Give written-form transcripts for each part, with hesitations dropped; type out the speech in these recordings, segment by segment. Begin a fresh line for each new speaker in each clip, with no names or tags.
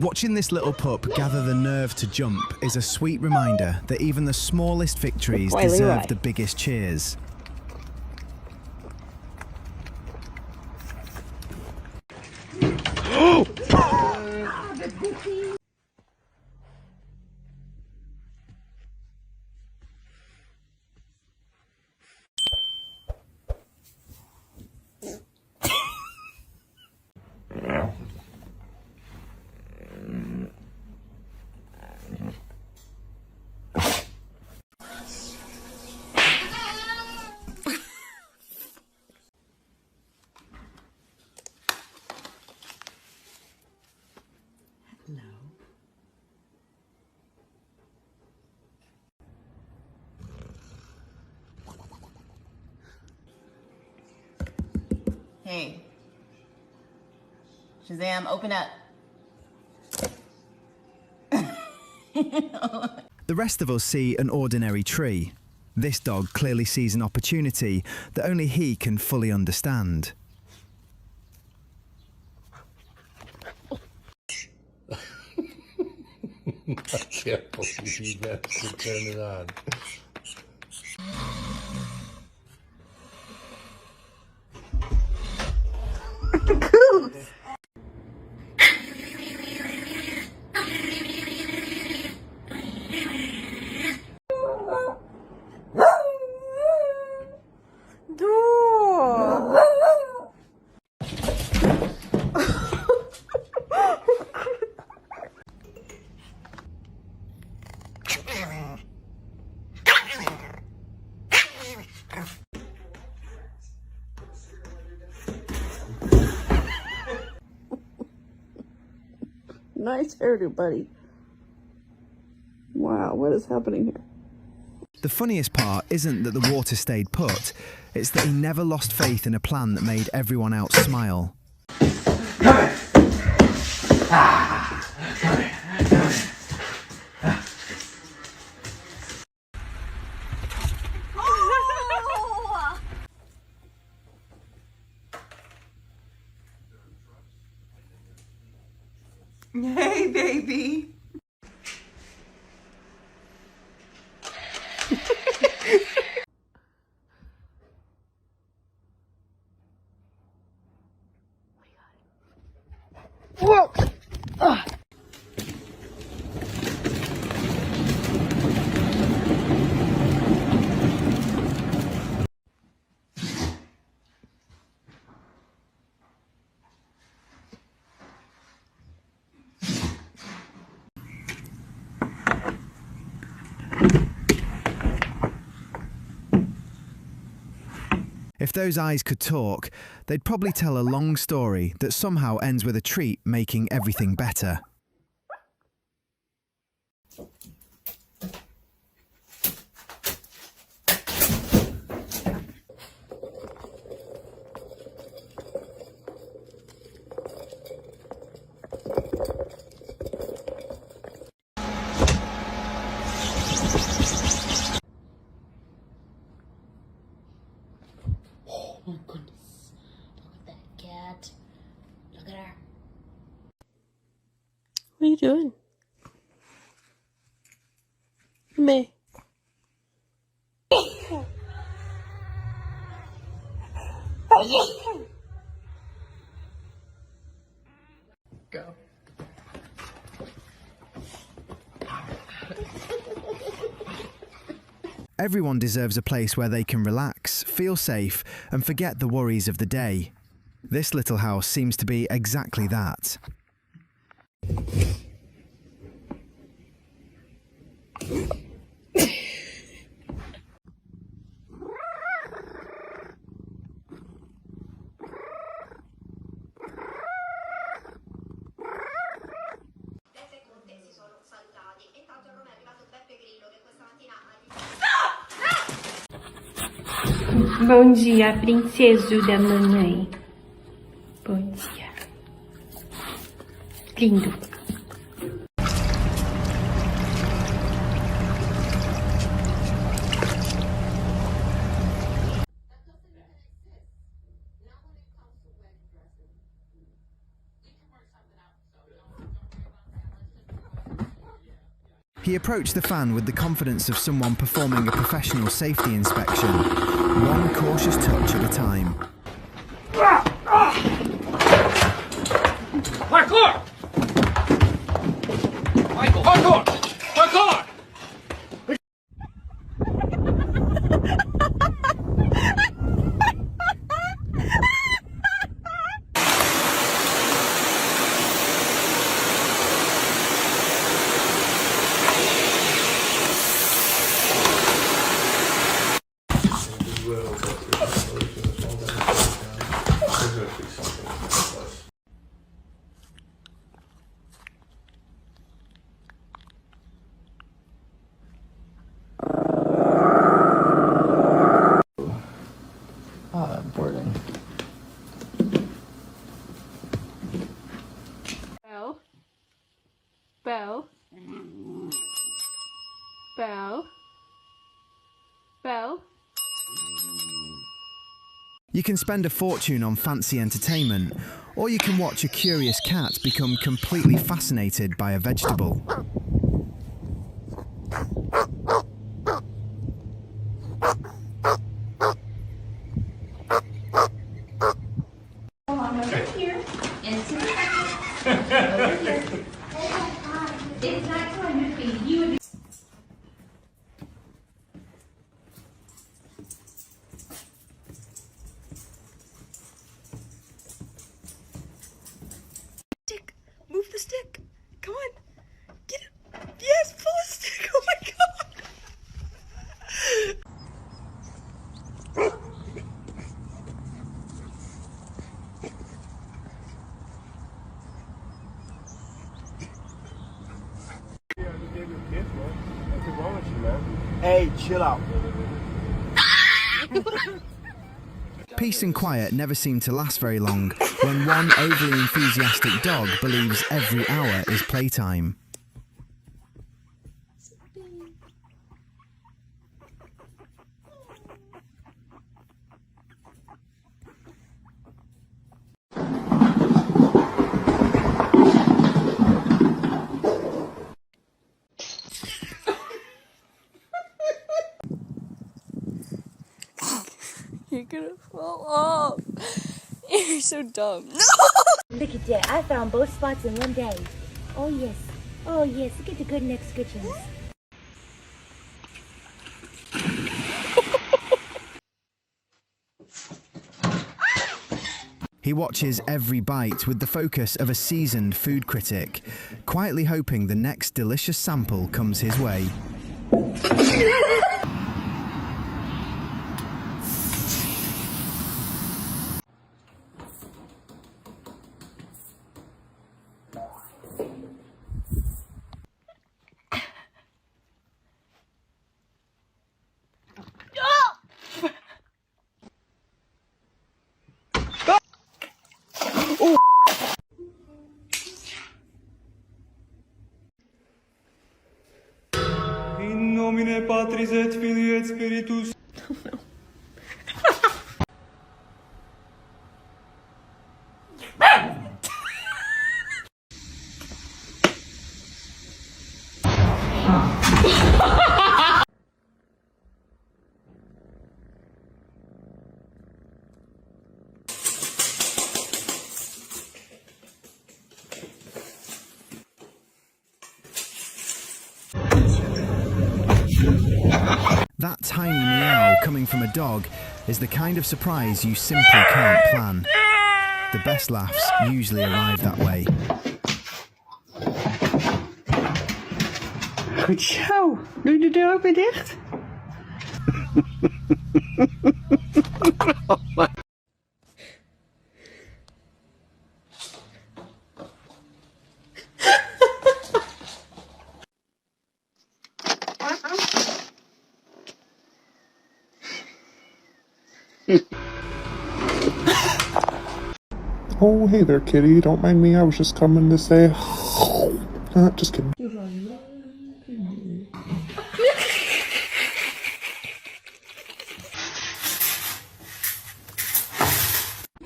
Watching this little pup gather the nerve to jump is a sweet reminder that even the smallest victories deserve the biggest cheers.
Hello. Hey. Shazam, open up.
The rest of us see an ordinary tree. This dog clearly sees an opportunity that only he can fully understand.
I can't believe you managed to turn it on.
Goose! Nice hairdo, buddy. Wow, what is happening here?
The funniest part isn't that the water stayed put, it's that he never lost faith in a plan that made everyone else smile.
Come here! Ah, come here, come here.
Hey, baby. Whoa!
If those eyes could talk, they'd probably tell a long story that somehow ends with a treat making everything better.
Oh my goodness. Look at that cat. Look at her.
What are you doing? Me.
Go.
Everyone deserves a place where they can relax, feel safe, and forget the worries of the day. This little house seems to be exactly that.
Bom dia, princeso da mamãe. Bom dia. Lindo.
He approached the fan with the confidence of someone performing a professional safety inspection, one cautious touch at a time.
Parkour! Michael, parkour! Parkour!
Boarding.
Belle. Belle. Belle. Belle.
You can spend a fortune on fancy entertainment, or you can watch a curious cat become completely fascinated by a vegetable.
Stick. Move the stick. Come on. Get it. Yes, pull the stick. Oh my god.
Hey, chill out.
Peace and quiet never seem to last very long when one overly enthusiastic dog believes every hour is playtime.
You're gonna fall off. You're so dumb.
Look at that. I found both spots in one day. Oh, yes. Oh, yes. Look at the good neck scratchings.
He watches every bite with the focus of a seasoned food critic, quietly hoping the next delicious sample comes his way.
In nomine Patris et Filii et Spiritus.
That tiny meow coming from a dog is the kind of surprise you simply can't plan. The best laughs usually arrive that way.
Goed zo. Doe je de deur ook weer dicht?
Oh, hey there, kitty. Don't mind me. I was just coming to say. Just kidding.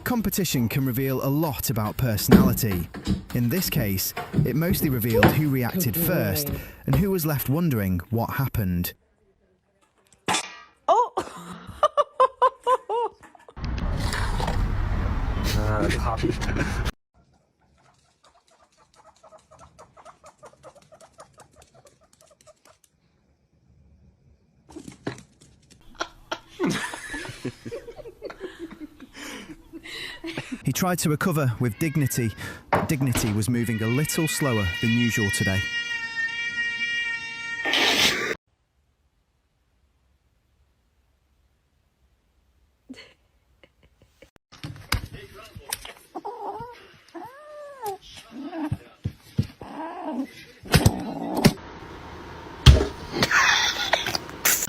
Competition can reveal a lot about personality. In this case, it mostly revealed who reacted first and who was left wondering what happened. He tried to recover with dignity, but dignity was moving a little slower than usual today.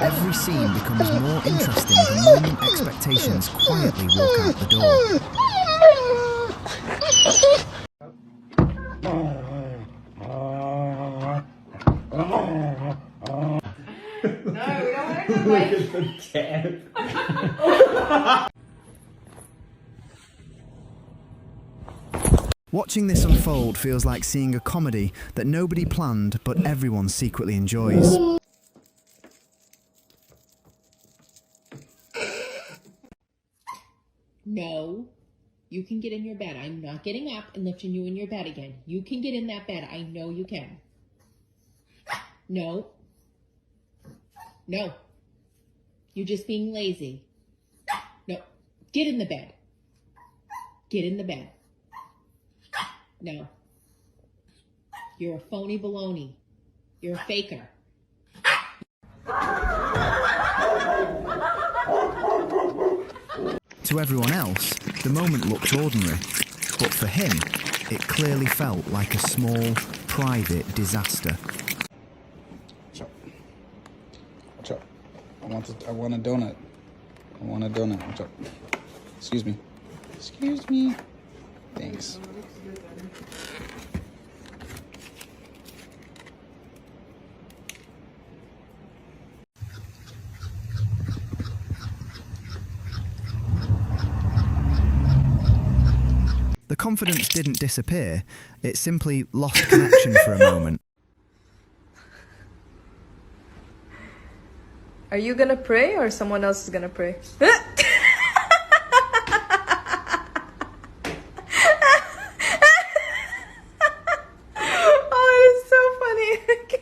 Every scene becomes more interesting the moment expectations quietly walk out the door. Watching this unfold feels like seeing a comedy that nobody planned but everyone secretly enjoys.
No, you can get in your bed. I'm not getting up and lifting you in your bed again. You can get in that bed. I know you can. No. No. You're just being lazy. No. Get in the bed. Get in the bed. No. You're a phony baloney. You're a faker.
To everyone else, the moment looked ordinary, but for him, it clearly felt like a small, private disaster.
Watch out. I want a donut. I want a donut. Watch out. Excuse me. Excuse me. Thanks.
The confidence didn't disappear, it simply lost connection for a moment.
Are you gonna pray or someone else is gonna pray? Oh, it's so funny.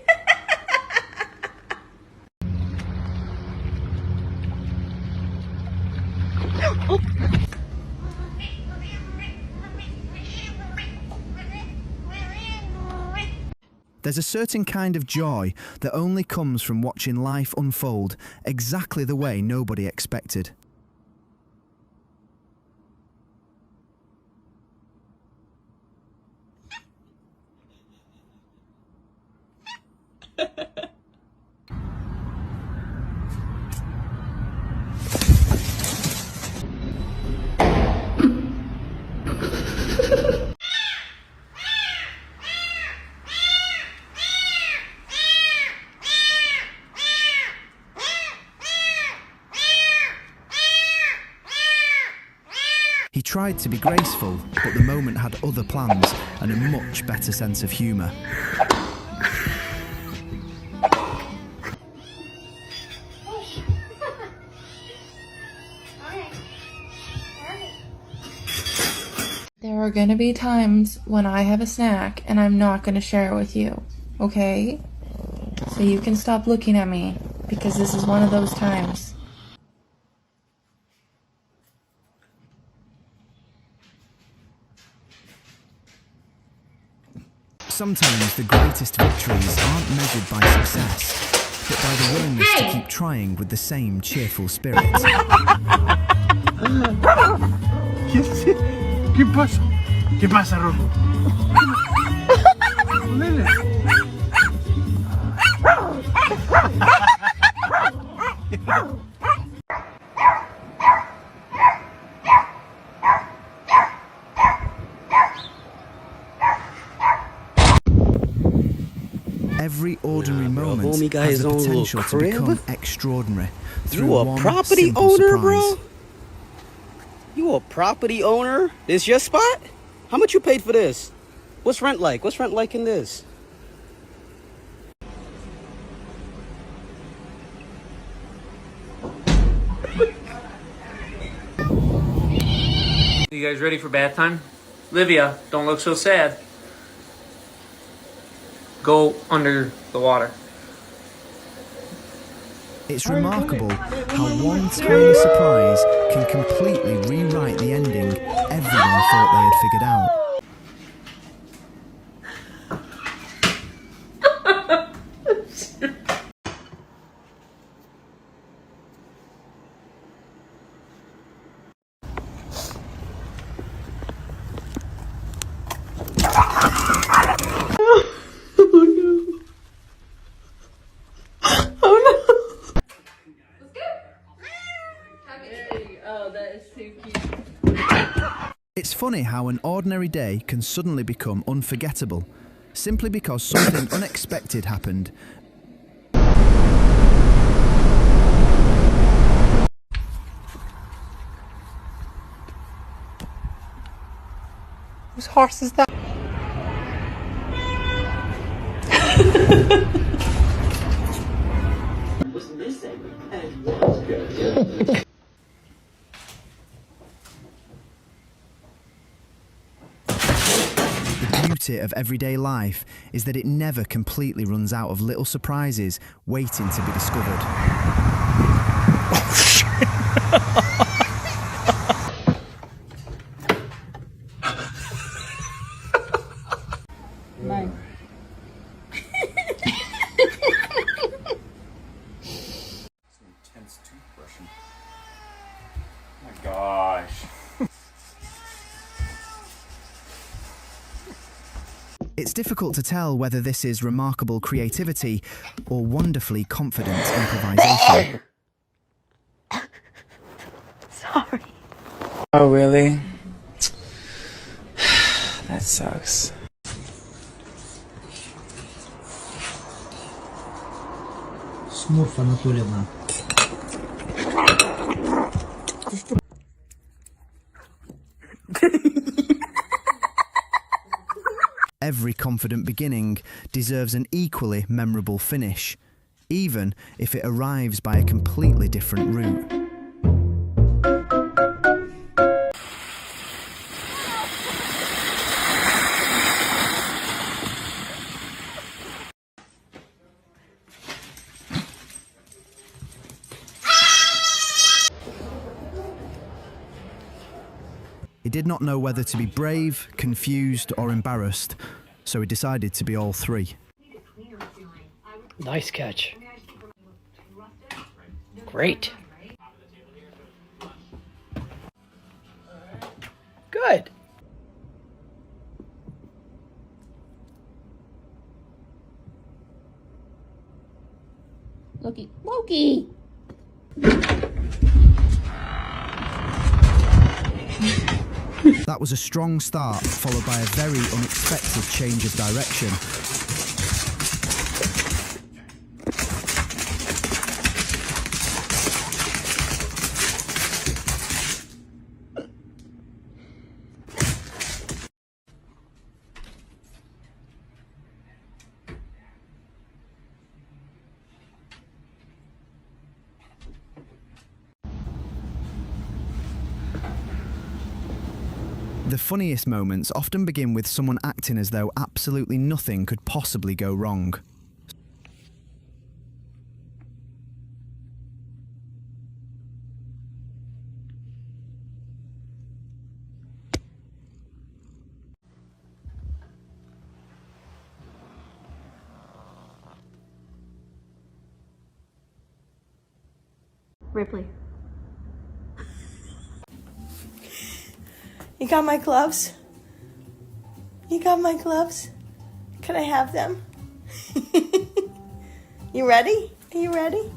There's a certain kind of joy that only comes from watching life unfold exactly the way nobody expected. He tried to be graceful, but the moment had other plans and a much better sense of humour.
There are gonna be times when I have a snack and I'm not gonna share it with you, okay? So you can stop looking at me, because this is one of those times.
Sometimes the greatest victories aren't measured by success, but by the willingness to keep trying with the same cheerful spirit.
¿Qué pasa? ¿Qué pasa, Rocco?
Every ordinary moment
Homie got
has
his
the
own little
potential to
crib.
become extraordinary through
You a
one
property
simple
owner,
surprise.
bro? You a property owner? This your spot? How much you paid for this? What's rent like? What's rent like in this?
You guys ready for bath time? Livia, don't look so sad. Go under the water.
It's remarkable how one tiny surprise can completely rewrite the ending everyone thought they had figured out. It's funny how an ordinary day can suddenly become unforgettable, simply because something unexpected happened.
Whose horse is that?
The beauty of everyday life is that it never completely runs out of little surprises waiting to be discovered.
Nice.
Intense toothbrushing. Oh my gosh.
It's difficult to tell whether this is remarkable creativity or wonderfully confident improvisation.
Sorry.
Oh, really? That sucks.
Smurfa na tua alemã.
Every confident beginning deserves an equally memorable finish, even if it arrives by a completely different route. He did not know whether to be brave, confused, or embarrassed, so he decided to be all three.
Nice catch. Great. Good.
Loki. Loki!
That was a strong start, followed by a very unexpected change of direction. The funniest moments often begin with someone acting as though absolutely nothing could possibly go wrong.
Ripley. You got my gloves? You got my gloves? Can I have them? You ready? Are you ready?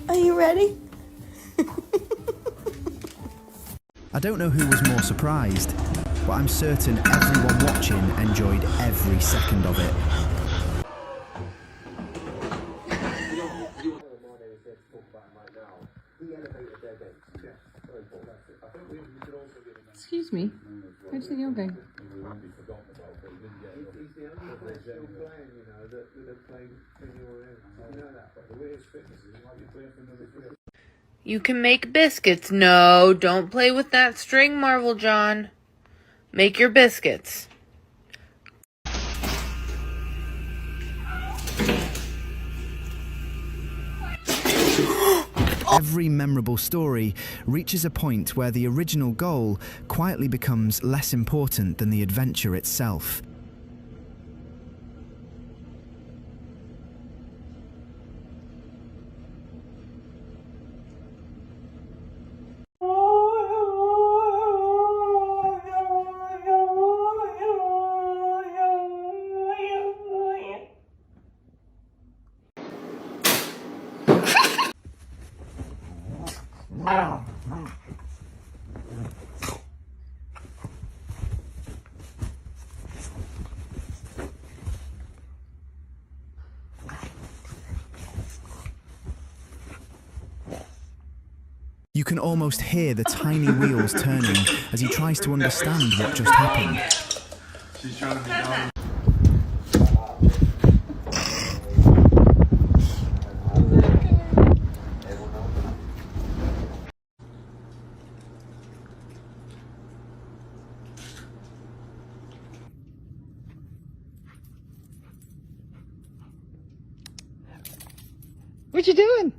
Are you ready?
I don't know who was more surprised, but I'm certain everyone watching enjoyed every second of it.
Excuse me. Where's the yoga?
still playing, you know, that they're playing anywhere else. You know that, but the way his fitness is like you're playing for another field.
You can make biscuits. No, don't play with that string, Marvel John. Make your biscuits.
Every memorable story reaches a point where the original goal quietly becomes less important than the adventure itself. You can almost hear the tiny wheels turning as he tries to understand what just happened.
She's trying to be dumb.
What you doing?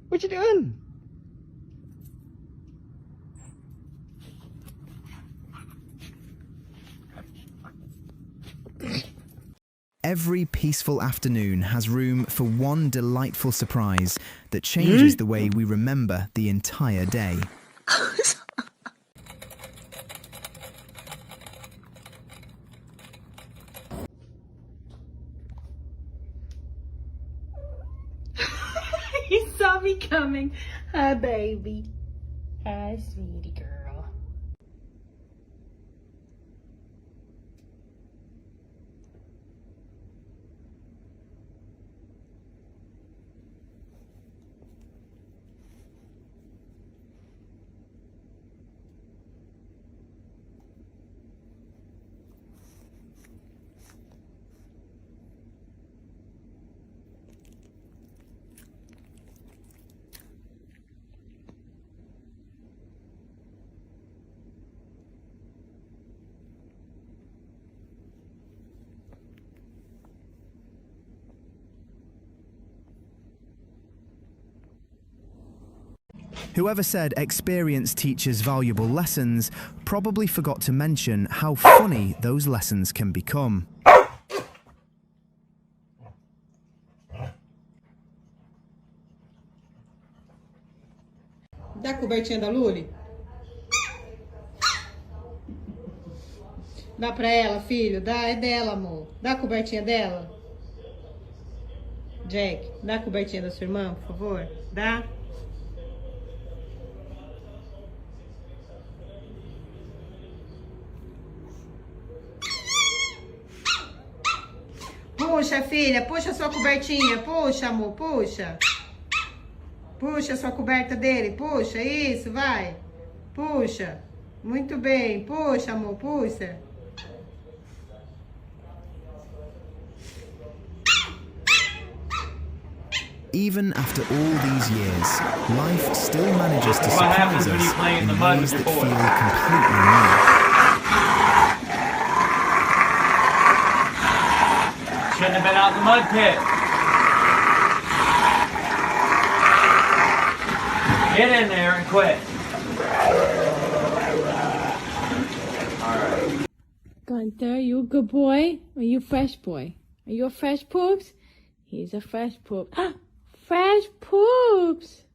What you doing?
Every peaceful afternoon has room for one delightful surprise that changes the way we remember the entire day.
He saw me coming. Hi, baby. Hi, sweetie girl.
Whoever said experience teaches valuable lessons probably forgot to mention how funny those lessons can become.
Dá a cobertinha da Luli? Dá pra ela, filho? Dá, é dela, amor. Dá a cobertinha dela? Jack, dá a cobertinha da sua irmã, por favor? Dá? Puxa, filha, puxa sua cobertinha. Puxa, amor, puxa. Puxa sua coberta dele, puxa, isso, vai. Puxa. Muito bem, puxa, amor, puxa.
Even after all these years, life still manages to surprise us in ways that feel completely new.
Shouldn't have been out in the mud pit. Get in there and quit. Alright.
Gunther, you a good boy? Are you a fresh boy? Are you a fresh poops? He's a fresh poop. Fresh poops!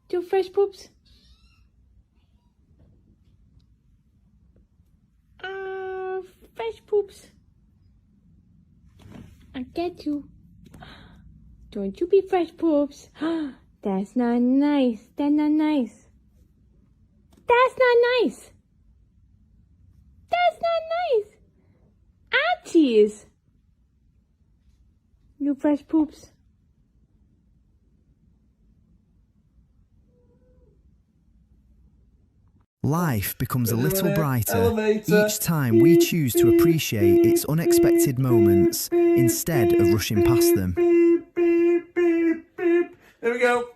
Do fresh poops? Fresh poops. I get you. Don't you be fresh poops. That's not nice. That's not nice. That's not nice. That's not nice. Aunties. You fresh poops.
Life becomes a little brighter
elevator.
each time we choose to appreciate its unexpected moments instead of rushing past them.
Beep, beep, beep, beep. Here we go.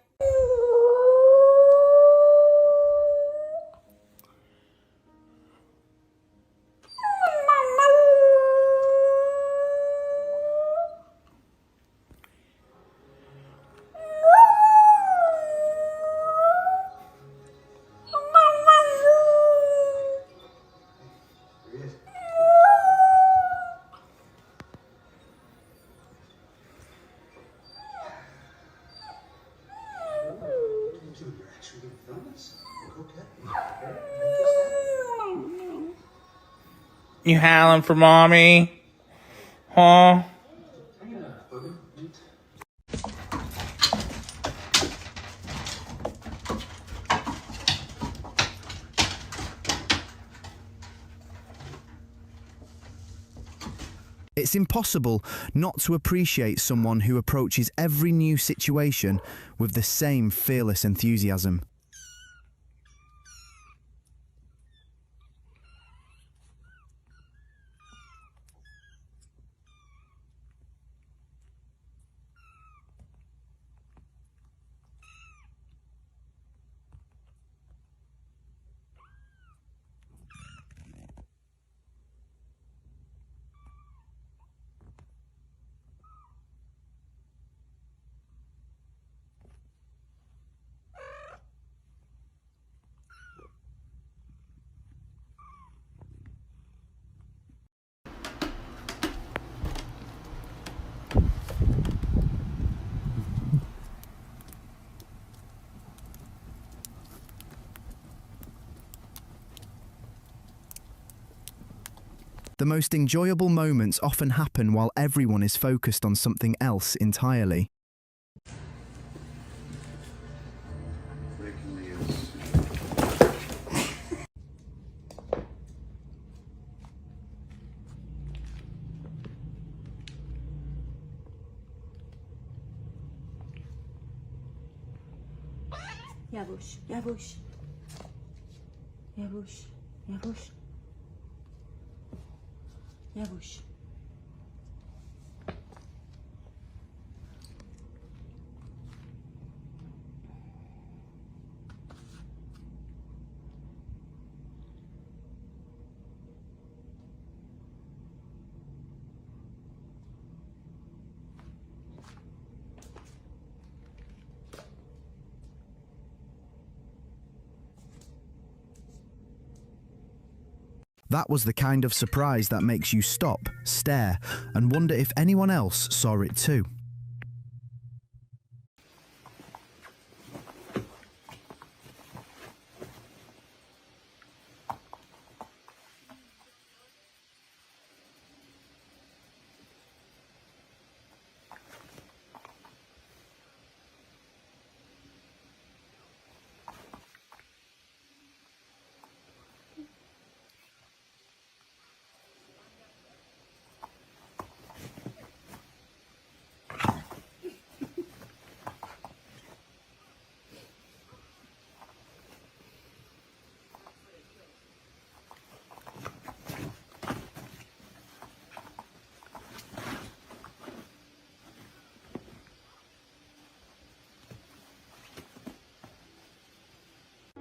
You howling for mommy? Huh?
It's impossible not to appreciate someone who approaches every new situation with the same fearless enthusiasm. The most enjoyable moments often happen while everyone is focused on something else entirely.
Yavush, Yavush. Yavush, Yavush. Yavush.
That was the kind of surprise that makes you stop, stare, and wonder if anyone else saw it too.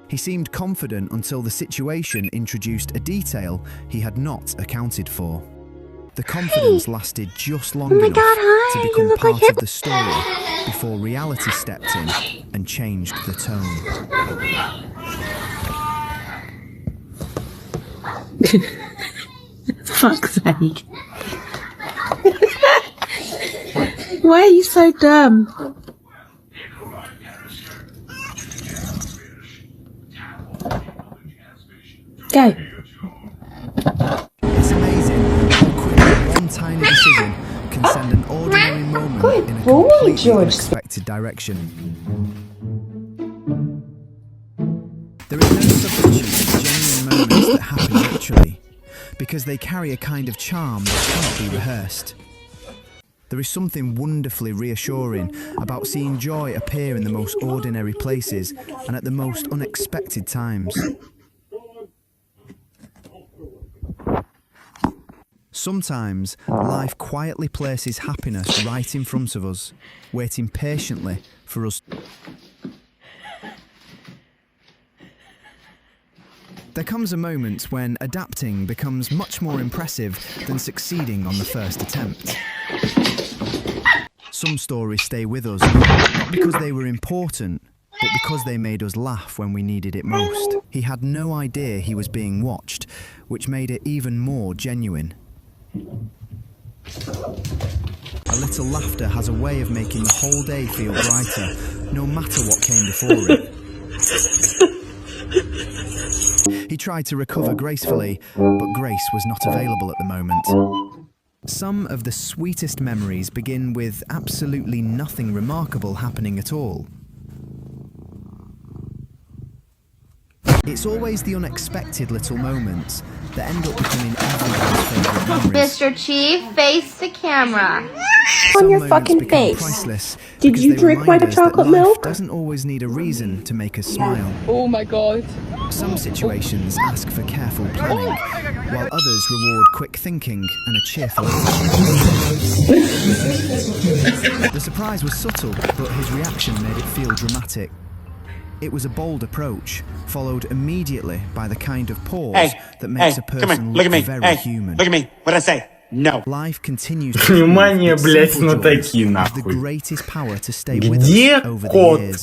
He seemed confident until the situation introduced a detail he had not accounted for. The confidence lasted just long enough to become part of the story before reality stepped in and changed the tone.
Fuck's sake. Why are you so dumb? Go.
It's amazing how quickly one tiny decision can send an ordinary moment in a completely unexpected direction. There is no substitute for genuine moments that happen naturally, because they carry a kind of charm that cannot be rehearsed. There is something wonderfully reassuring about seeing joy appear in the most ordinary places and at the most unexpected times. Sometimes life quietly places happiness right in front of us, waiting patiently for us. There comes a moment when adapting becomes much more impressive than succeeding on the first attempt. Some stories stay with us, not because they were important, but because they made us laugh when we needed it most. He had no idea he was being watched, which made it even more genuine. A little laughter has a way of making the whole day feel brighter, no matter what came before it. He tried to recover gracefully, but grace was not available at the moment. Some of the sweetest memories begin with absolutely nothing remarkable happening at all. It's always the unexpected little moments that end up becoming everyone's favourite memories.
Mr. Chief, face the camera.
On your fucking face. Did you drink white chocolate milk? Doesn't always need a reason to make us smile.
Oh my god.
Some situations ask for careful planning, while others reward quick thinking and a cheerful attitude. The surprise was subtle, but his reaction made it feel dramatic. It was a bold approach, followed immediately by the kind of pause that makes a person look very human.
Look at me. What'd I say? No.
Life continues to
Внимание, блять, на такие
the
нахуй.
greatest power to stay with
Где
us over
кот?
the years.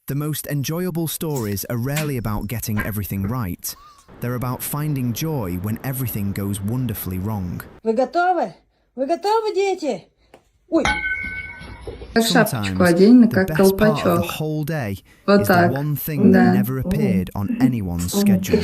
The most enjoyable stories are rarely about getting everything right. They're about finding joy when everything goes wonderfully wrong.
Вы готовы? Вы готовы, дети? Ой.
Sometimes, the best part of the whole day is the one thing that never appeared on anyone's schedule.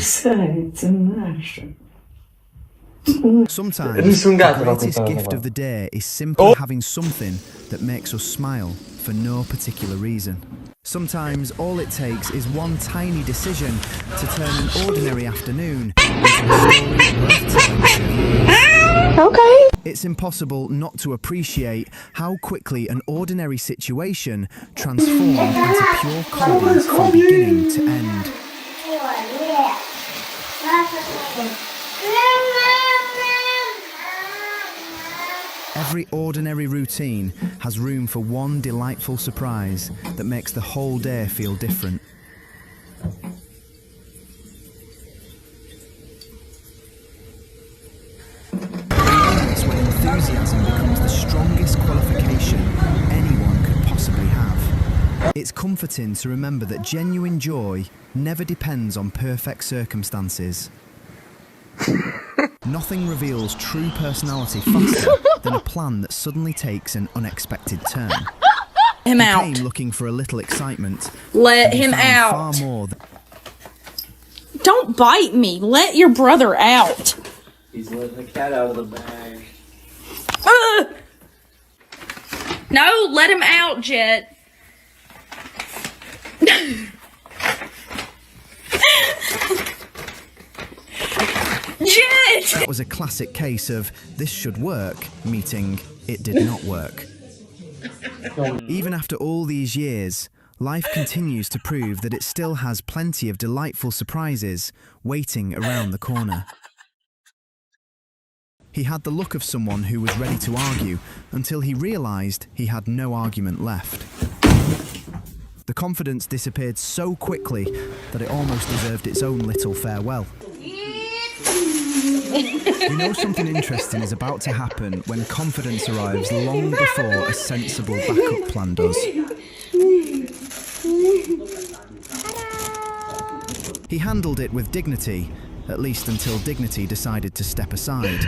Sometimes, the greatest gift of the day is simply having something that makes us smile for no particular reason. Sometimes, all it takes is one tiny decision to turn an ordinary afternoon into a story worth telling. Okay. It's impossible not to appreciate how quickly an ordinary situation transformed into pure comedy from beginning to end. Every ordinary routine has room for one delightful surprise that makes the whole day feel different. It's when enthusiasm becomes the strongest qualification anyone could possibly have. It's comforting to remember that genuine joy never depends on perfect circumstances. Nothing reveals true personality faster than a plan that suddenly takes an unexpected turn.
Him
He
out.
came looking for a little excitement.
Let
and he
him
found
out.
Far more
Don't bite me. Let your brother out.
He's letting the cat out of the bag.
No, let him out, Jet. Jet!
That was a classic case of this should work, meeting it did not work. Even after all these years, life continues to prove that it still has plenty of delightful surprises waiting around the corner. He had the look of someone who was ready to argue until he realised he had no argument left. The confidence disappeared so quickly that it almost deserved its own little farewell. You know something interesting is about to happen when confidence arrives long before a sensible backup plan does. He handled it with dignity, at least until dignity decided to step aside.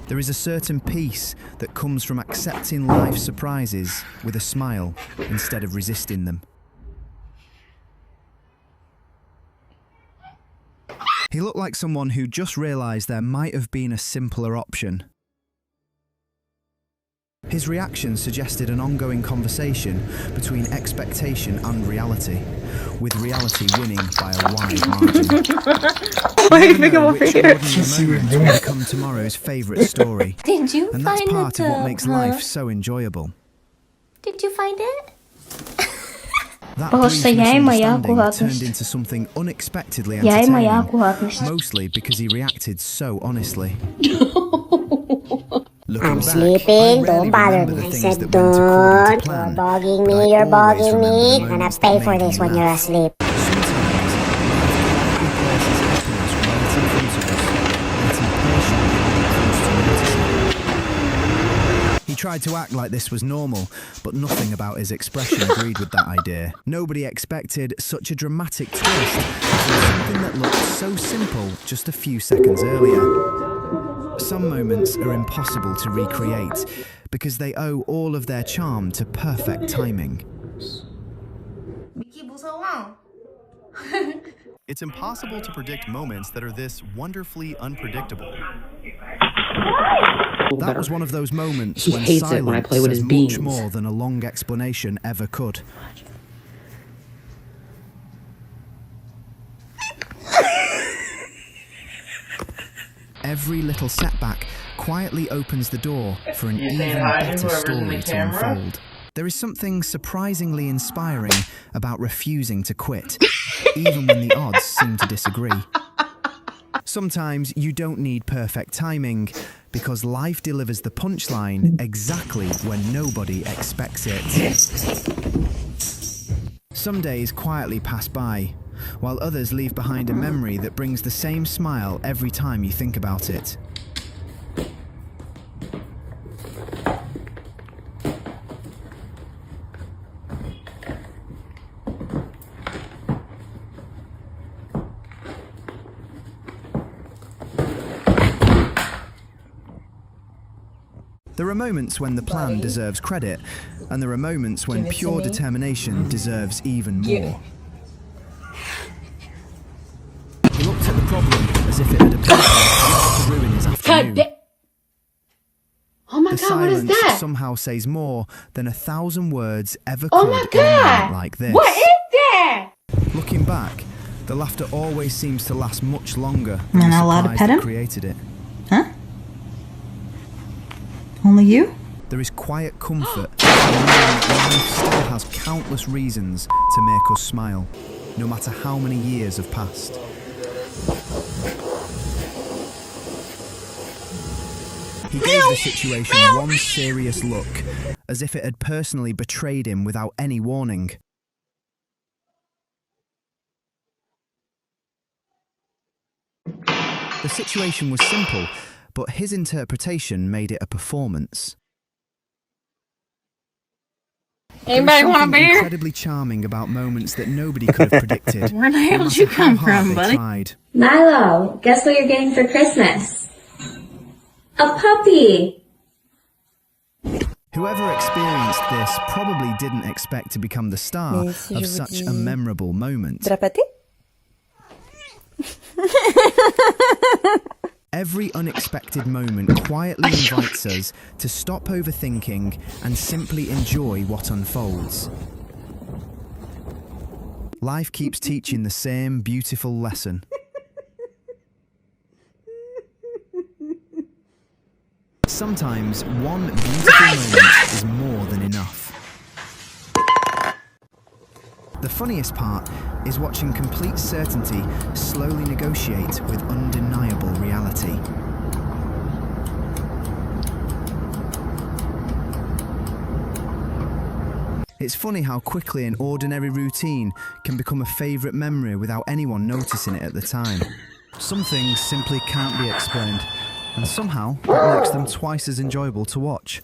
There is a certain peace that comes from accepting life's surprises with a smile instead of resisting them. He looked like someone who just realised there might have been a simpler option. His reaction suggested an ongoing conversation between expectation and reality, with reality winning by a wide margin.
Why do you think I'm over here?
Will become tomorrow's favourite story.
Did you
And that's
find
part
it,
of what makes life so enjoyable.
Did you find it?
That
Oh,
brief
so jij maar ja,
misunderstanding
Kohakus.
turned into something unexpectedly
Jij maar ja,
entertaining,
Kohakus.
mostly because he reacted so honestly. Looking
I'm
back,
sleeping,
I rarely
don't bother
remember
me.
the
I
things
said
that went according to
don't.
plan,
You're bugging
but
me,
I
you're
always
bugging
remember the
me. And
moments
I'll
that
pay for
made
this
me
when you're
laugh.
asleep.
Sometimes, life places happiness right in front of us, yet impatiently refuse to notice it. He tried to act like this was normal, but nothing about his expression agreed with that idea. Nobody expected such a dramatic twist from something that looked so simple just a few seconds earlier. Some moments are impossible to recreate because they owe all of their charm to perfect timing. It's impossible to predict moments that are this wonderfully unpredictable. That was one of those moments
He
when
hates it
silence
when I play with
says
his
much
beans.
more than a long explanation ever could. Every little setback quietly opens the door for an even better story to unfold. There is something surprisingly inspiring about refusing to quit, even when the odds seem to disagree. Sometimes you don't need perfect timing, because life delivers the punchline exactly when nobody expects it. Some days quietly pass by, while others leave behind a memory that brings the same smile every time you think about it. There are moments when the plan deserves credit, and there are moments when pure determination deserves even more. He looked at the problem as if it had appeared to ruin his afternoon.
Oh my
The
god, what is
silence
that?
somehow says more than 1,000 words ever
Oh
could
my
in a moment
god!
like this.
What is that?
Looking back, the laughter always seems to last much longer
Am I
than the
not allowed to
surprise
pet
that
him?
created it.
Huh? Only you?
There is quiet comfort in knowing that life still has countless reasons to make us smile, no matter how many years have passed. He gave the situation one serious look, as if it had personally betrayed him without any warning. The situation was simple, but his interpretation made it a performance.
Anybody
There is
want a
something
beer?
incredibly charming about moments that nobody could have predicted.
Where the hell
no
did you
matter how
come
hard
from,
they
buddy?
tried.
Milo, guess what you're getting for Christmas? A puppy!
Whoever experienced this probably didn't expect to become the star
Mais si je
of
vous
such
dis-
a memorable moment.
De la pâté?
Every unexpected moment quietly invites us to stop overthinking and simply enjoy what unfolds. Life keeps teaching the same beautiful lesson. Sometimes one beautiful moment is more than enough. The funniest part is watching complete certainty slowly negotiate with undeniable reality. It's funny how quickly an ordinary routine can become a favourite memory without anyone noticing it at the time. Some things simply can't be explained, and somehow that makes them twice as enjoyable to watch.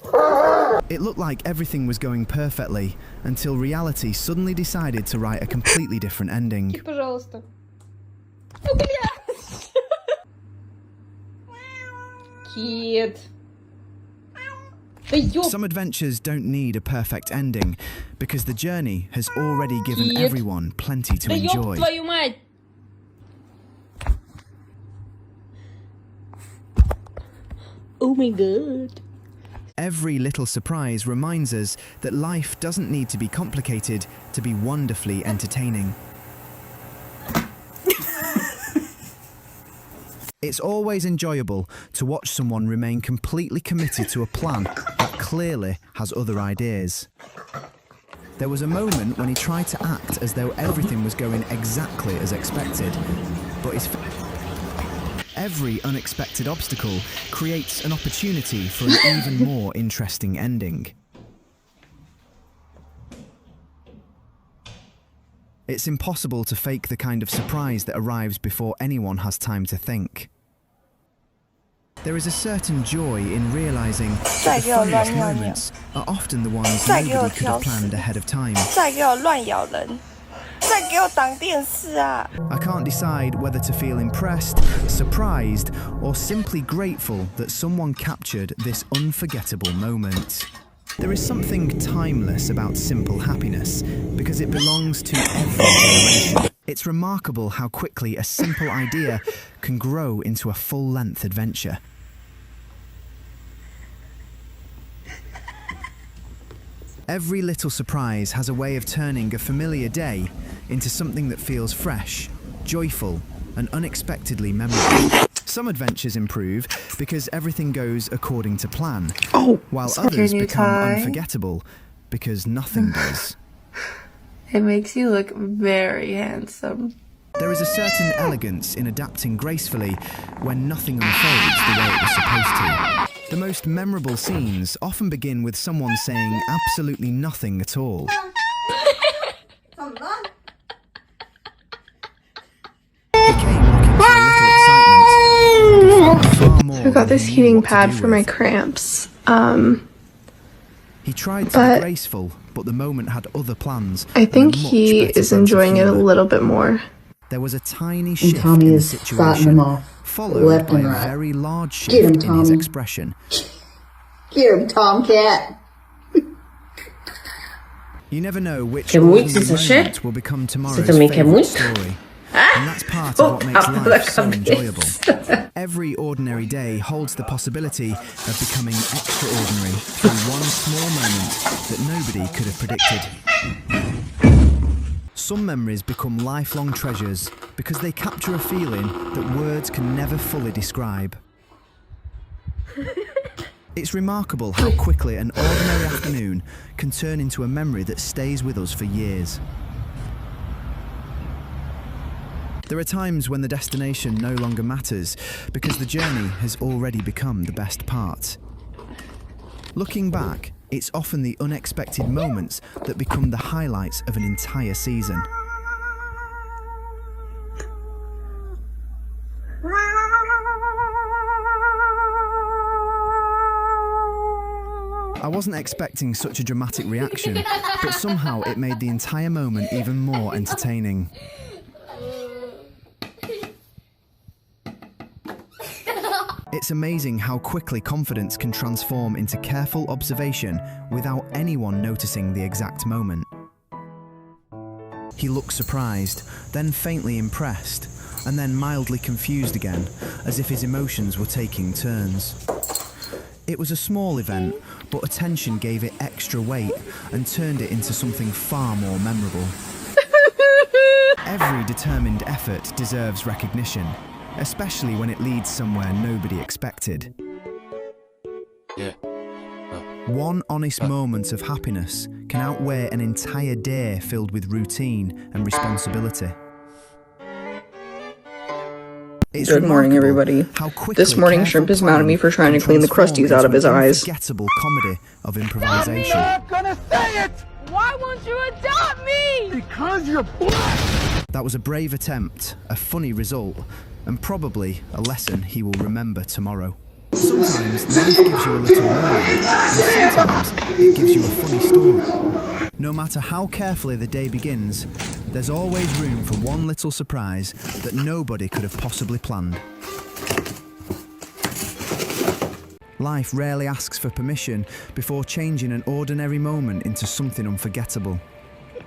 It looked like everything was going perfectly until reality suddenly decided to write a completely different ending.
Пожалуйста. Кит. Да ёп.
Some adventures don't need a perfect ending because the journey has already given
Kid.
everyone plenty to
Да ёб
enjoy.
твою мать. Oh my god.
Every little surprise reminds us that life doesn't need to be complicated to be wonderfully entertaining. It's always enjoyable to watch someone remain completely committed to a plan that clearly has other ideas. There was a moment when he tried to act as though everything was going exactly as expected, but every unexpected obstacle creates an opportunity for an even more interesting ending. It's impossible to fake the kind of surprise that arrives before anyone has time to think. There is a certain joy in realising that the funniest moments are often the ones nobody could have planned ahead of time. I can't decide whether to feel impressed, surprised, or simply grateful that someone captured this unforgettable moment. There is something timeless about simple happiness because it belongs to every generation. It's remarkable how quickly a simple idea can grow into a full-length adventure. Every little surprise has a way of turning a familiar day into something that feels fresh, joyful, and unexpectedly memorable. Some adventures improve because everything goes according to plan, while others become unforgettable because nothing does.
It makes you look very handsome.
There is a certain elegance in adapting gracefully when nothing unfolds the way it was supposed to. The most memorable scenes often begin with someone saying absolutely nothing at all. He came looking for a little excitement.
I got this heating pad for my cramps.
He tried to be graceful, but the moment had other plans.
I think he is enjoying it a little bit more.
There was a tiny shift in the situation, followed by a very large shift in his expression.
Get him, Tomcat.
You never know which moment will become tomorrow's favourite story. And that's part of what makes life so enjoyable. Every ordinary day holds the possibility of becoming extraordinary through one small moment that nobody could have predicted. Some memories become lifelong treasures because they capture a feeling that words can never fully describe. It's remarkable how quickly an ordinary afternoon can turn into a memory that stays with us for years. There are times when the destination no longer matters because the journey has already become the best part. Looking back, it's often the unexpected moments that become the highlights of an entire season. I wasn't expecting such a dramatic reaction, but somehow it made the entire moment even more entertaining. It's amazing how quickly confidence can transform into careful observation without anyone noticing the exact moment. He looked surprised, then faintly impressed, and then mildly confused again, as if his emotions were taking turns. It was a small event, but attention gave it extra weight and turned it into something far more memorable. Every determined effort deserves recognition, especially when it leads somewhere nobody expected. One honest moment of happiness can outweigh an entire day filled with routine and responsibility.
Good morning, everybody. This morning, Shrimp is mad at me for trying to clean the crusties out of his eyes.
Unforgettable comedy of improvisation.
I'm not gonna say it! Why won't you adopt me? Because you're black!
That was a brave attempt, a funny result, and probably a lesson he will remember tomorrow. Sometimes life gives you a little warning, and sometimes it gives you a funny story. No matter how carefully the day begins, there's always room for one little surprise that nobody could have possibly planned. Life rarely asks for permission before changing an ordinary moment into something unforgettable.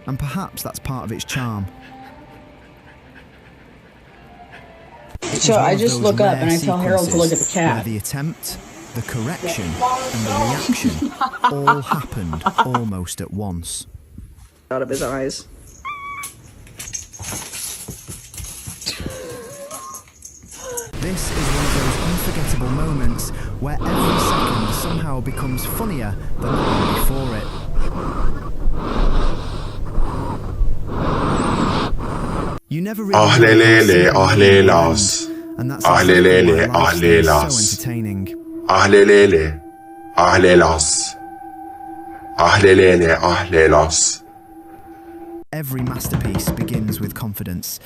And perhaps that's part of its charm.
So I just look up and I tell Harold to look at the cat.
Where the attempt, the correction, and the reaction all happened almost at once.
Out of his eyes.
This is one of those unforgettable moments where every second somehow becomes funnier than the one before it. You never really
Ahlelele, ahlelas.
and that's
Ahlelele,
why life is
ahlelas.
so entertaining.
Ahlelele, ahlelas. Ahlelele, ahlelas.
Every masterpiece begins with confidence,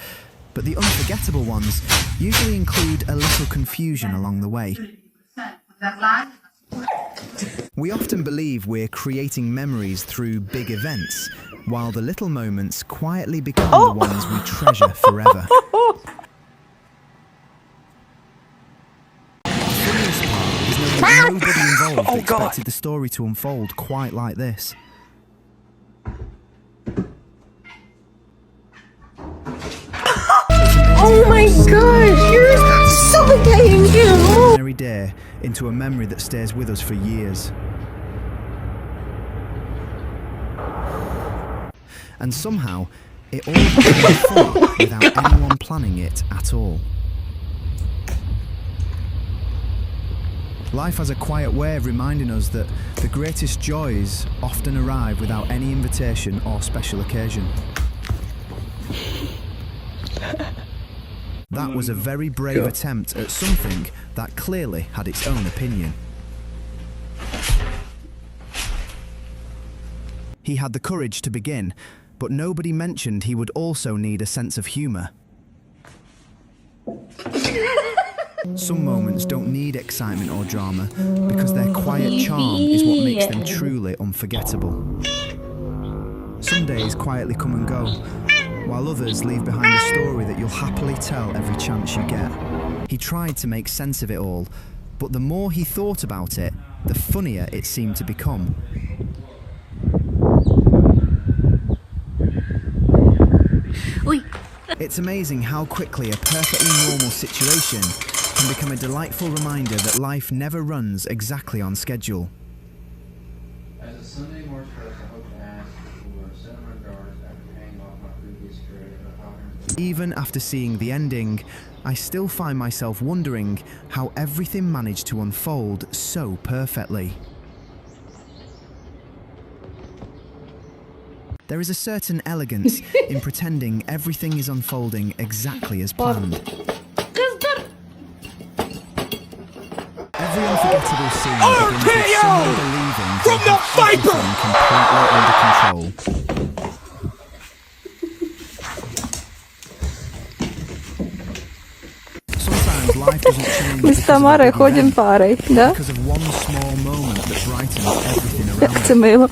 but the unforgettable ones usually include a little confusion along the way. We often believe we're creating memories through big events, while the little moments quietly become the ones we treasure forever. The funniest part is that nobody involved expected the story to unfold quite like this.
Oh my gosh, you're suffocating him!
Every day into a memory that stays with us for years. And somehow, it all became funny without anyone planning it at all. Life has a quiet way of reminding us that the greatest joys often arrive without any invitation or special occasion. That was a very brave attempt at something that clearly had its own opinion. He had the courage to begin, but nobody mentioned he would also need a sense of humour. Some moments don't need excitement or drama because their quiet charm is what makes them truly unforgettable. Some days quietly come and go, while others leave behind a story that you'll happily tell every chance you get. He tried to make sense of it all, but the more he thought about it, the funnier it seemed to become. It's amazing how quickly a perfectly normal situation can become a delightful reminder that life never runs exactly on schedule.
As a Sunday morning I hope to ask for seminar guards after paying off my previous grade of $100.
Even after seeing the ending, I still find myself wondering how everything managed to unfold so perfectly. There is a certain elegance in pretending everything is unfolding exactly as planned. Every unforgettable scene begins with someone believing they have everything completely under control. Sometimes life doesn't change
Мы с Тамарой ходим парой, да?
because of one small moment that brightens everything around
Это мило.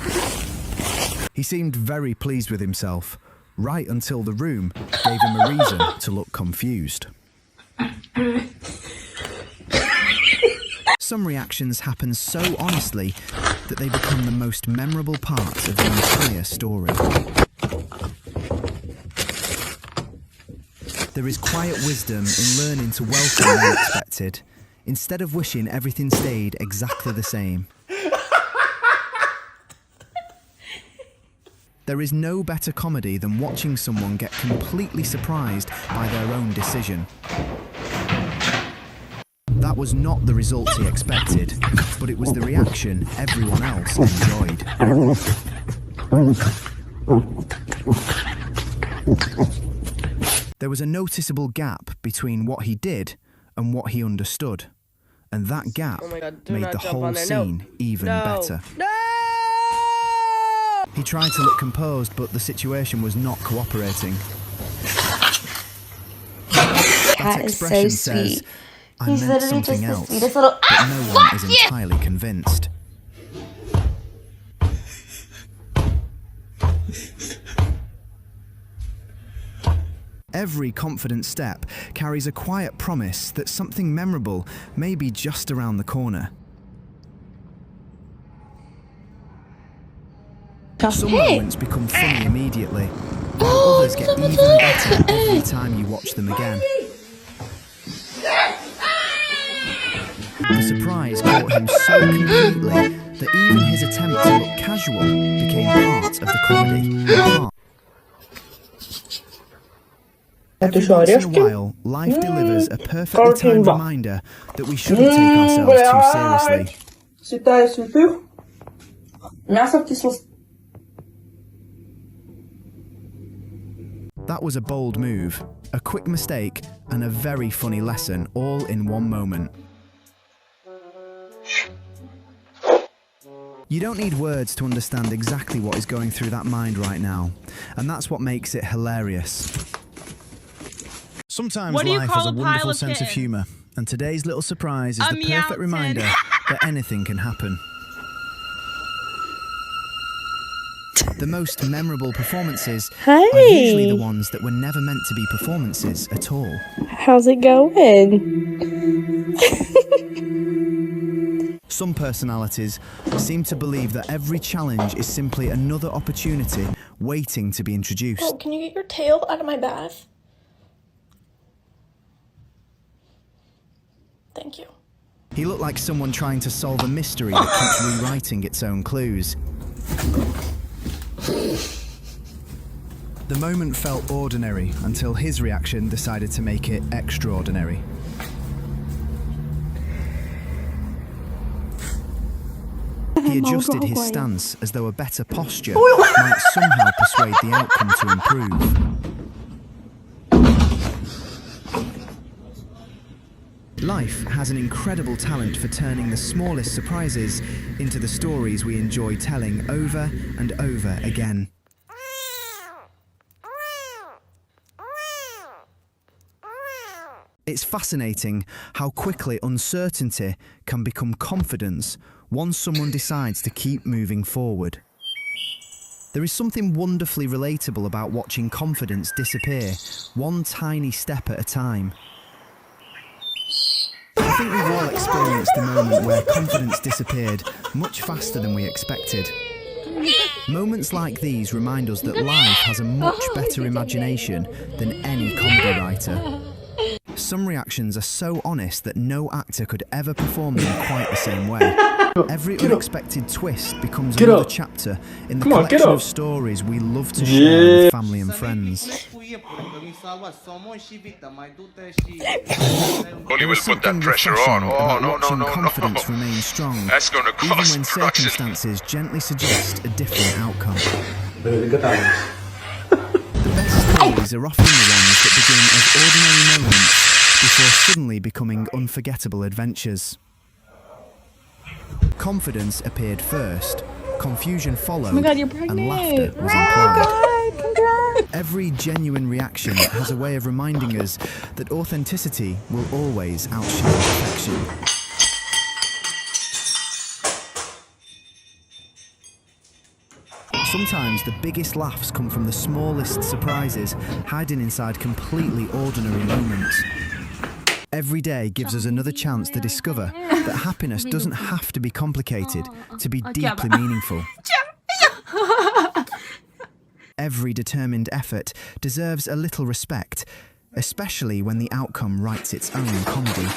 He seemed very pleased with himself, right until the room gave him a reason to look confused. Some reactions happen so honestly that they become the most memorable parts of the entire story. There is quiet wisdom in learning to welcome the unexpected, instead of wishing everything stayed exactly the same. There is no better comedy than watching someone get completely surprised by their own decision. That was not the result he expected, but it was the reaction everyone else enjoyed. There was a noticeable gap between what he did and what he understood, and that gap made the whole scene even better. He tried to look composed, but the situation was not cooperating. That expression says, I meant something else, but no one is entirely convinced. Every confident step carries a quiet promise that something memorable may be just around the corner. Some moments become funny immediately, while others get even better every time you watch them again. The surprise caught him so completely that even his attempt to look casual became part of the comedy. Every once in a while, life delivers a perfectly timed reminder that we shouldn't take ourselves too seriously.
Святая святых. Мясо в кисло...
That was a bold move, a quick mistake, and a very funny lesson all in one moment. You don't need words to understand exactly what is going through that mind right now, and that's what makes it hilarious. Sometimes life has a wonderful sense of humour, and today's little surprise is the perfect reminder that anything can happen. The most memorable performances are usually the ones that were never meant to be performances at all.
How's it going?
Some personalities seem to believe that every challenge is simply another opportunity waiting to be introduced.
Oh, can you get your tail out of my bath? Thank you.
He looked like someone trying to solve a mystery that keeps rewriting its own clues. The moment felt ordinary until his reaction decided to make it extraordinary. He adjusted his stance as though a better posture might somehow persuade the outcome to improve. Life has an incredible talent for turning the smallest surprises into the stories we enjoy telling over and over again. It's fascinating how quickly uncertainty can become confidence once someone decides to keep moving forward. There is something wonderfully relatable about watching confidence disappear, one tiny step at a time. I think we've all experienced a moment where confidence disappeared much faster than we expected. Moments like these remind us that life has a much better imagination than any comedy writer. Some reactions are so honest that no actor could ever perform them quite the same way. Every unexpected twist becomes another chapter in the collection of stories we love to share with family and friends.
Only will put that pressure on. Oh, no.
Confidence remain strong,
That's going to
even
cost
when
production.
circumstances gently suggest a different outcome. The best stories are often the ones that begin as ordinary moments before suddenly becoming unforgettable adventures. Confidence appeared first, confusion followed,
Oh my God, you're
and
pregnant.
laughter was
Oh
implied.
God, congrats.
Every genuine reaction has a way of reminding us that authenticity will always outshine perfection. Sometimes the biggest laughs come from the smallest surprises, hiding inside completely ordinary moments. Every day gives us another chance to discover that happiness doesn't have to be complicated to be deeply meaningful. Every determined effort deserves a little respect, especially when the outcome writes its own comedy.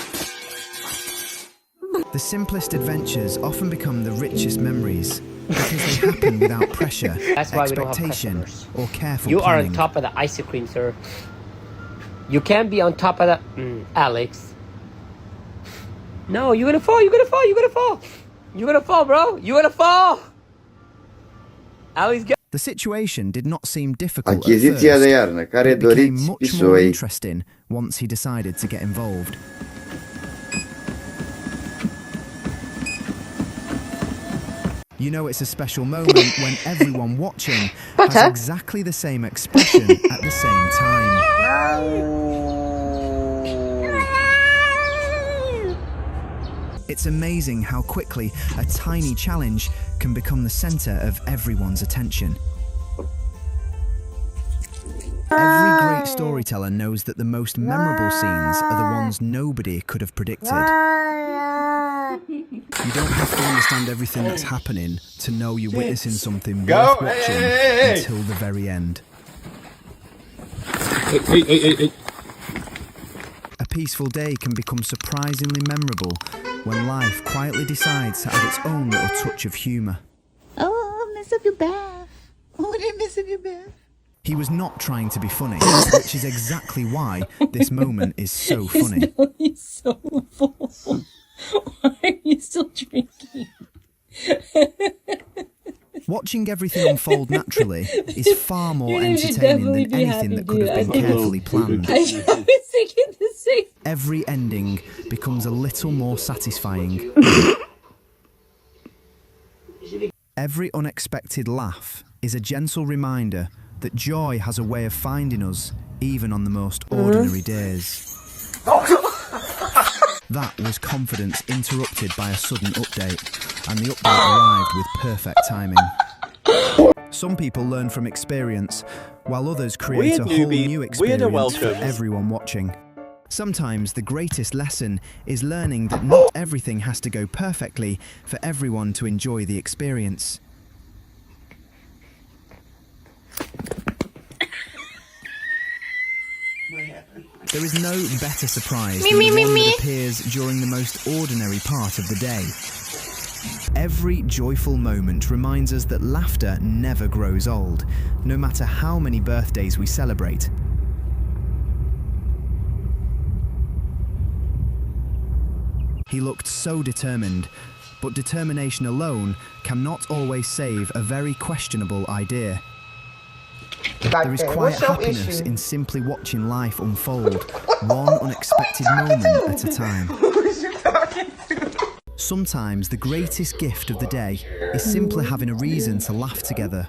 The simplest adventures often become the richest memories because they happen without pressure,
That's why we don't have
expectation,
customers.
or careful
You are
planning.
on top of the ice cream, sir. You can't be on top of the... Alex. No, you're gonna fall, you're gonna fall, you're gonna fall. You're gonna fall, bro. You're gonna fall. Alex, get...
The situation did not seem difficult at
Achiziția
first,
de iarnă, care
but it became
doriți
much more
pisoi.
interesting once he decided to get involved. You know it's a special moment when everyone watching has exactly the same expression at the same time. It's amazing how quickly a tiny challenge can become the centre of everyone's attention. Every great storyteller knows that the most memorable scenes are the ones nobody could have predicted. You don't have to understand everything that's happening to know you're witnessing something worth watching until the very end. A peaceful day can become surprisingly memorable when life quietly decides to add its own little touch of humour.
Oh, I miss up your bath. Oh, I miss up your bath.
He was not trying to be funny, which is exactly why this moment is so funny.
He's so full. Why are you still drinking?
Watching Watching everything unfold naturally is far more entertaining than anything that could have been carefully planned.
I was thinking the same.
Every ending becomes a little more satisfying. Every unexpected laugh is a gentle reminder that joy has a way of finding us, even on the most ordinary days. That was confidence interrupted by a sudden update, and the update arrived with perfect timing. Some people learn from experience, while others create a whole new experience for everyone watching. Sometimes the greatest lesson is learning that not everything has to go perfectly for everyone to enjoy the experience. There is no better surprise than the one that appears during the most ordinary part of the day. Every joyful moment reminds us that laughter never grows old, no matter how many birthdays we celebrate. He looked so determined, but determination alone cannot always save a very questionable idea. There is quiet happiness in simply watching life unfold, one unexpected moment at a time. Sometimes the greatest gift of the day is simply having a reason to laugh together.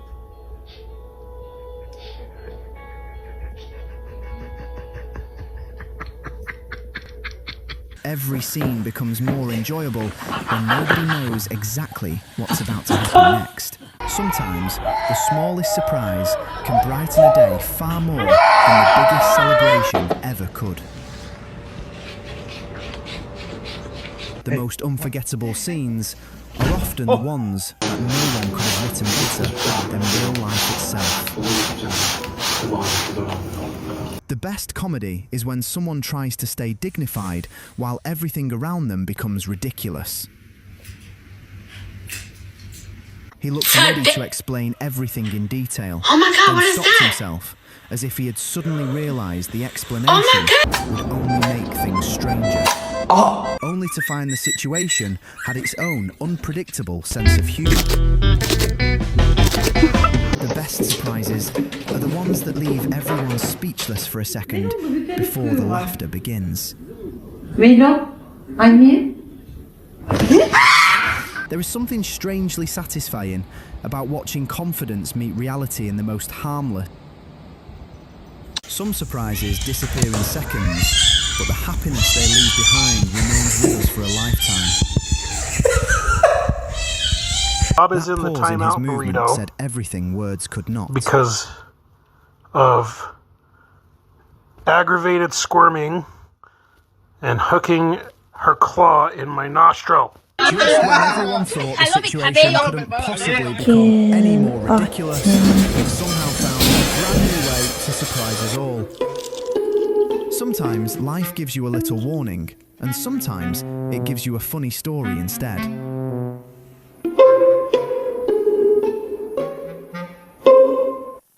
Every scene becomes more enjoyable when nobody knows exactly what's about to happen next. Sometimes the smallest surprise can brighten a day far more than the biggest celebration ever could. The most unforgettable scenes are often the ones that no one could have written better than real life itself. The best comedy is when someone tries to stay dignified while everything around them becomes ridiculous. He looked ready to explain everything in detail, then stopped himself, as if he had suddenly realised the explanation would only make things stranger. Only to find the situation had its own unpredictable sense of humour. The best surprises are the ones that leave everyone speechless for a second before the laughter begins. There is something strangely satisfying about watching confidence meet reality in the most harmless. Some surprises disappear in seconds, but the happiness they leave behind remains with us for a lifetime.
Bob is in the timeout burrito
said everything words could not.
Because of aggravated squirming and hooking her claw in my nostril.
Just when everyone thought the situation couldn't possibly become any more ridiculous, it somehow found a brand new way to surprise us all. Sometimes life gives you a little warning, and sometimes it gives you a funny story instead.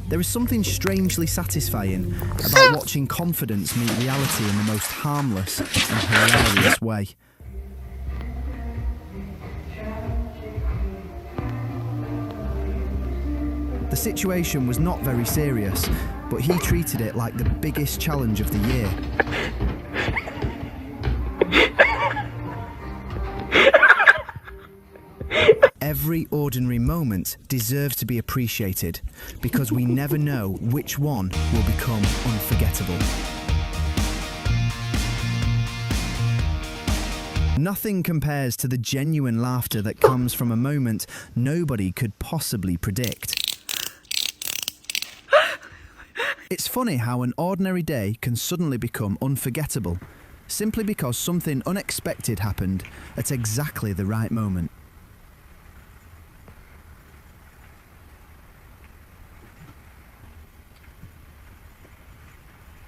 There is something strangely satisfying about watching confidence meet reality in the most harmless and hilarious way. The situation was not very serious, but he treated it like the biggest challenge of the year. Every ordinary moment deserves to be appreciated, because we never know which one will become unforgettable. Nothing compares to the genuine laughter that comes from a moment nobody could possibly predict. It's funny how an ordinary day can suddenly become unforgettable, simply because something unexpected happened at exactly the right moment.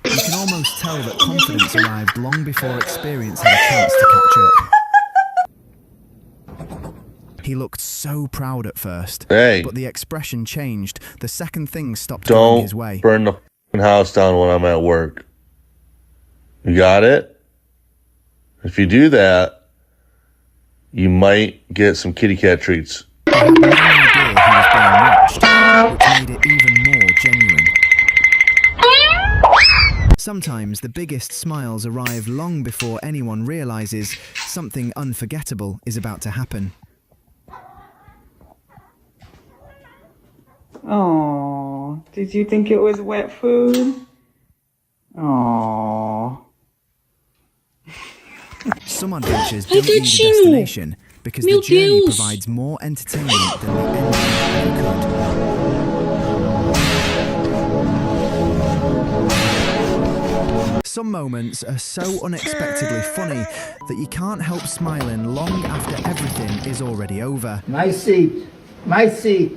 You can almost tell that confidence arrived long before experience had a chance to catch up. He looked so proud at first, but the expression changed the second things stopped going his way.
Don't burn the f***ing house down when I'm at work. You got it? If you do that, you might get some kitty cat treats.
I had no idea he was being watched, which made it even more genuine. Sometimes the biggest smiles arrive long before anyone realizes something unforgettable is about to happen.
Oh, did you think it was wet food? Oh.
Some adventures don't need a destination because the journey provides more entertainment than the ending ever could. Some moments are so unexpectedly funny that you can't help smiling long after everything is already over.
My seat. My seat.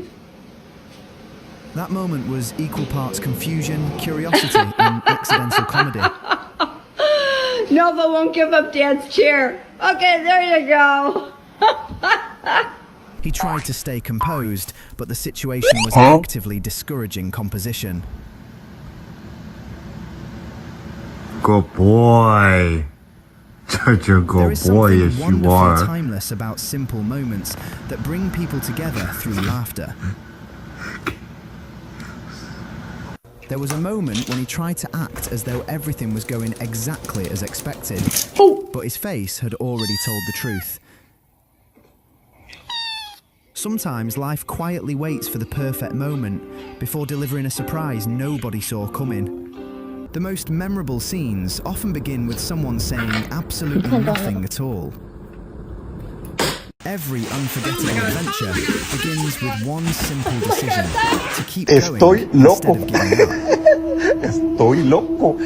That moment was equal parts confusion, curiosity, and accidental comedy.
Nova won't give up Dad's chair. Okay, there you go.
He tried to stay composed, but the situation was actively discouraging composition.
Good boy. Such a good boy, yes you
wonderfully
are.
Timeless about simple moments that bring people together through laughter. There was a moment when he tried to act as though everything was going exactly as expected, but his face had already told the truth. Sometimes life quietly waits for the perfect moment before delivering a surprise nobody saw coming. The most memorable scenes often begin with someone saying absolutely nothing at all. Every unforgettable adventure begins with one simple decision: to keep going instead of giving up.
Estoy loco.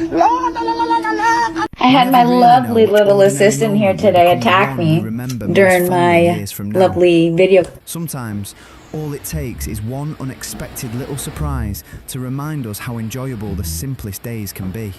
I had my lovely little assistant here today attack me during my lovely video.
Sometimes all it takes is one unexpected little surprise to remind us how enjoyable the simplest days can be.